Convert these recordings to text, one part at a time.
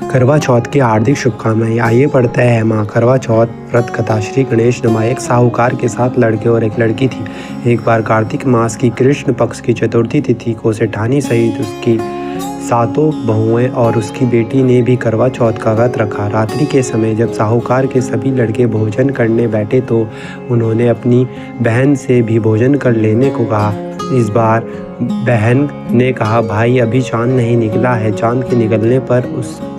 करवा चौथ की हार्दिक शुभकामनाएं। आइए पढ़ते हैं माँ करवा चौथ व्रत कथा। श्री गणेश नमा। एक साहूकार के 7 लड़के और एक लड़की थी। एक बार कार्तिक मास की कृष्ण पक्ष की चतुर्थी तिथि को सेठानी सहित उसकी 7 बहुएं और उसकी बेटी ने भी करवा चौथ का व्रत रखा। रात्रि के समय जब साहूकार के सभी लड़के भोजन करने बैठे तो उन्होंने अपनी बहन से भी भोजन कर लेने को कहा। इस बार बहन ने कहा, भाई अभी चांद नहीं निकला है, चांद के निकलने पर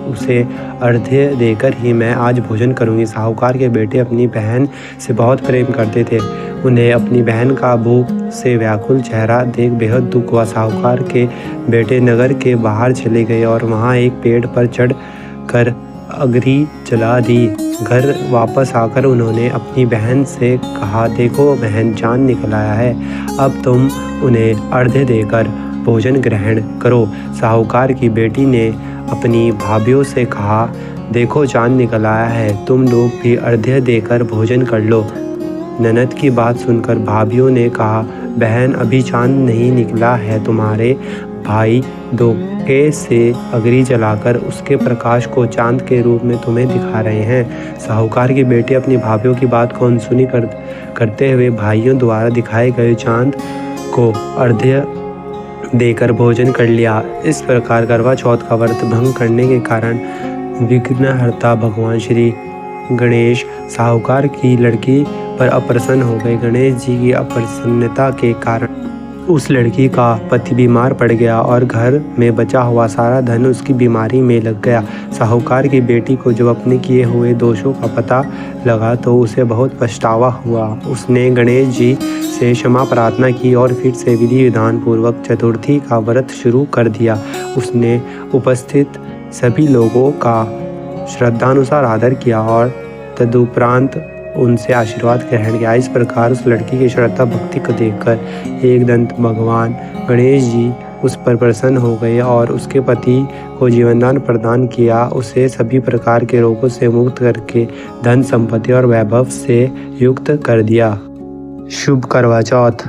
उसे अर्घ्य देकर ही मैं आज भोजन करूंगी। साहूकार के बेटे अपनी बहन से बहुत प्रेम करते थे। उन्हें अपनी बहन का भूख से व्याकुल चेहरा देख बेहद दुख हुआ। साहूकार के बेटे नगर के बाहर चले गए और वहां एक पेड़ पर चढ़ कर अगरी जला दी। घर वापस आकर उन्होंने अपनी बहन से कहा, देखो बहन, चांद निकल आया है, अब तुम उन्हें अर्घ्य देकर भोजन ग्रहण करो। साहूकार की बेटी ने अपनी भाभीयों से कहा, देखो चांद निकल आया है, तुम लोग भी अर्घ्य देकर भोजन कर लो। ननद की बात सुनकर भाभीयों ने कहा, बहन अभी चांद नहीं निकला है, तुम्हारे भाई धोखे से अगरी जलाकर उसके प्रकाश को चांद के रूप में तुम्हें दिखा रहे हैं। साहूकार की बेटी अपनी भाभीयों की बात को अनसुनी करते हुए भाइयों द्वारा दिखाए गए चांद को अर्घ्य देकर भोजन कर लिया। इस प्रकार करवा चौथ का व्रत भंग करने के कारण विघ्नहर्ता भगवान श्री गणेश साहूकार की लड़की पर अप्रसन्न हो गए। गणेश जी की अप्रसन्नता के कारण उस लड़की का पति बीमार पड़ गया और घर में बचा हुआ सारा धन उसकी बीमारी में लग गया। साहूकार की बेटी को जब अपने किए हुए दोषों का पता लगा तो उसे बहुत पछतावा हुआ। उसने गणेश जी से क्षमा प्रार्थना की और फिर से विधि विधान पूर्वक चतुर्थी का व्रत शुरू कर दिया। उसने उपस्थित सभी लोगों का श्रद्धानुसार आदर किया और तदुपरांत उनसे आशीर्वाद ग्रहण किया। इस प्रकार उस लड़की की श्रद्धा भक्ति को देखकर एकदंत भगवान गणेश जी उस पर प्रसन्न हो गए और उसके पति को जीवनदान प्रदान किया। उसे सभी प्रकार के रोगों से मुक्त करके धन संपत्ति और वैभव से युक्त कर दिया। शुभ करवा चौथ।